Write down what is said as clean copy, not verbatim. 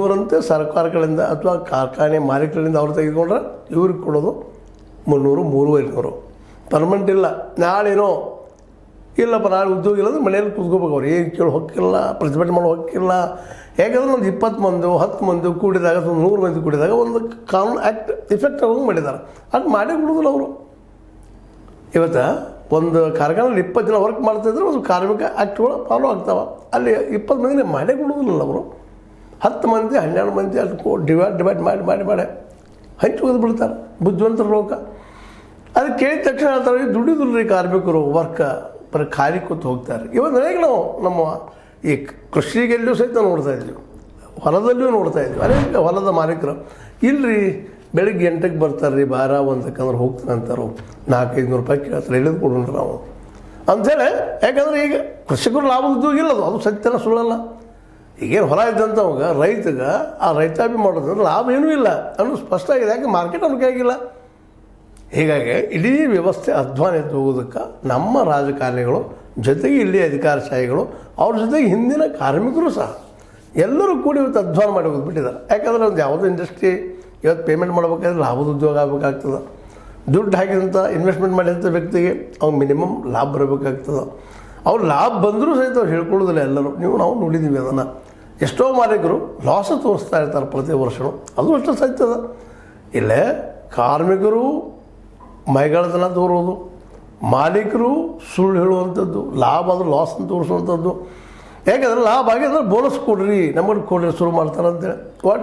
ಇವರಂತೆ ಸರ್ಕಾರಗಳಿಂದ ಅಥವಾ ಕಾರ್ಖಾನೆ ಮಾಲೀಕರಿಂದ ಅವ್ರು ತೆಗೆದುಕೊಂಡ್ರೆ ಇವ್ರಿಗೆ ಕೊಡೋದು 300, 300 ಪರ್ಮನೆಂಟ್ ಇಲ್ಲ. ನಾಳೇನೋ ಇಲ್ಲಪ್ಪ ನಾಳೆ ಉದ್ಯೋಗ ಇಲ್ಲಂದ್ರೆ ಮನೆಯಲ್ಲಿ ಕೂತ್ಕೋಬೇಕು. ಅವ್ರು ಏನು ಕೇಳಿ ಹೋಗಿಲ್ಲ, ಪ್ರತಿಭಟನೆ ಮಾಡೋ ಹೋಗಿಲ್ಲ. ಯಾಕಂದ್ರೆ ಒಂದು 20 ಮಂದಿ 10 ಮಂದಿ ಕೂಡಿದಾಗ 100 ಮಂದಿ ಕೂಡಿದಾಗ ಒಂದು ಕಾನೂನು ಆ್ಯಕ್ಟ್ ಇಫೆಕ್ಟ್ ಆಗೋದು ಮಾಡಿದ್ದಾರೆ. ಅದು ಮಾಡೇ ಬಿಡೋದಿಲ್ಲ ಅವರು. ಇವತ್ತು ಒಂದು ಕಾರ್ಖಾನೆಯಲ್ಲಿ 20 ಜನ ವರ್ಕ್ ಮಾಡ್ತಾಯಿದ್ರೆ ಒಂದು ಕಾರ್ಮಿಕ ಆ್ಯಕ್ಟ್ಗಳು ಫಾಲೋ ಆಗ್ತಾವೆ. ಅಲ್ಲಿ 20 ಮಂದಿನೇ ಮಾಡೇ ಬಿಡೋದಿಲ್ಲ ಅವರು. 10 ಮಂದಿ 12 ಮಂದಿ ಅದಕ್ಕೂ ಡಿವೈಡ್ ಮಾಡಿ ಹಂಚಿ ಹೋಗಿ ಬಿಡ್ತಾರೆ ಬುದ್ಧಿವಂತರ ಲೋಕ. ಅದು ಕೇಳಿದ ತಕ್ಷಣ ಹೇಳ್ತಾರೆ ದುಡಿದಿಲ್ಲ ರೀ ಕಾರ್ಮಿಕರು, ವರ್ಕ ಬರೀ ಖಾಲಿ ಕೂತು ಹೋಗ್ತಾರೆ. ಇವತ್ತು ಅನೇಕ ನಾವು ನಮ್ಮ ಈ ಕೃಷಿಗೆಲ್ಲೂ ಸಹಿತ ನೋಡ್ತಾ ಇದ್ವಿ, ಹೊಲದಲ್ಲಿಯೂ ನೋಡ್ತಾ ಇದ್ವಿ. ಅನೇಕ ಹೊಲದ ಮಾಲೀಕರು ಇಲ್ಲರಿ ಬೆಳಿಗ್ಗೆ 8ಕ್ಕೆ ಬರ್ತಾರೆ ರೀ, ಬಾರ 1ಕ್ಕೆ ಅಂದ್ರೆ ಹೋಗ್ತಾನೆ ಅಂತಾರೆ. 400-500 ರೂಪಾಯಿ ಕೇಳ್ತಾರೆ, ಇಳಿದು ಕೊಡೋಣ್ರಿ ನಾವು ಅಂಥೇಳಿ. ಯಾಕಂದ್ರೆ ಈಗ ಕೃಷಿಕರು ಲಾಭ ಉದ್ಯೋಗ ಇಲ್ಲದು, ಅದು ಸತ್ಯನ ಸುಳ್ಳಲ್ಲ. ಈಗೇನು ಹೊಲ ಇದ್ದಂಥವಾಗ ರೈತಗೆ ಆ ರೈತಾಪಿ ಮಾಡೋದ್ರಿಂದ ಲಾಭ ಏನೂ ಇಲ್ಲ ಅನ್ನೋದು ಸ್ಪಷ್ಟ ಆಗಿದೆ. ಯಾಕೆ ಮಾರ್ಕೆಟ್ ಅವ್ರಿಗೆ ಆಗಿಲ್ಲ. ಹೀಗಾಗಿ ಇಡೀ ವ್ಯವಸ್ಥೆ ಅಧ್ವಾನ ಎದ್ದು ಹೋಗೋದಕ್ಕೆ ನಮ್ಮ ರಾಜಕಾರಣಿಗಳು ಜೊತೆಗೆ ಇಲ್ಲಿ ಅಧಿಕಾರಶಾಹಿಗಳು ಅವ್ರ ಜೊತೆಗೆ ಹಿಂದಿನ ಕಾರ್ಮಿಕರು ಸಹ ಎಲ್ಲರೂ ಕೂಡಿ ಇವತ್ತು ಅಧ್ವಾನ ಮಾಡಿ ಹೋಗ್ಬಿಟ್ಟಿದ್ದಾರೆ. ಯಾಕಂದರೆ ಒಂದು ಯಾವುದೋ ಇಂಡಸ್ಟ್ರಿ ಇವತ್ತು ಪೇಮೆಂಟ್ ಮಾಡ್ಬೇಕಾದ್ರೆ ಲಾಭದ ಉದ್ಯೋಗ ಆಗಬೇಕಾಗ್ತದೆ. ದುಡ್ಡು ಹಾಕಿದಂಥ ಇನ್ವೆಸ್ಟ್ಮೆಂಟ್ ಮಾಡಿದಂಥ ವ್ಯಕ್ತಿಗೆ ಅವ್ನು ಮಿನಿಮಮ್ ಲಾಭ ಬರಬೇಕಾಗ್ತದೆ. ಅವ್ರು ಲಾಭ ಬಂದರೂ ಸಹಿತ ಅವ್ರು ಹೇಳ್ಕೊಳ್ಳೋದಿಲ್ಲ. ಎಲ್ಲರೂ ನಾವು ನೋಡಿದ್ದೀವಿ ಅದನ್ನು. ಎಷ್ಟೋ ಮಾಲೀಕರು ಲಾಸ್ ತೋರಿಸ್ತಾ ಇರ್ತಾರೆ ಪ್ರತಿ ವರ್ಷವೂ, ಅದು ಅಷ್ಟು ಸತ್ಯದ. ಇಲ್ಲೇ ಕಾರ್ಮಿಕರು ಮೈಗಳತನ ತೋರೋದು, ಮಾಲೀಕರು ಸುಳ್ಳು ಹೇಳುವಂಥದ್ದು, ಲಾಭ ಆದರೂ ಲಾಸ್ ಅಂತ ತೋರಿಸುವಂಥದ್ದು. ಯಾಕಂದರೆ ಲಾಭ ಆಗಿದ್ರೆ ಬೋನಸ್ ಕೊಡ್ರಿ, ನಮಗೆ ಕೊಡ್ರಿ ಶುರು ಮಾಡ್ತಾರೆ ಅಂತೇಳಿ. ಒಟ್ಟು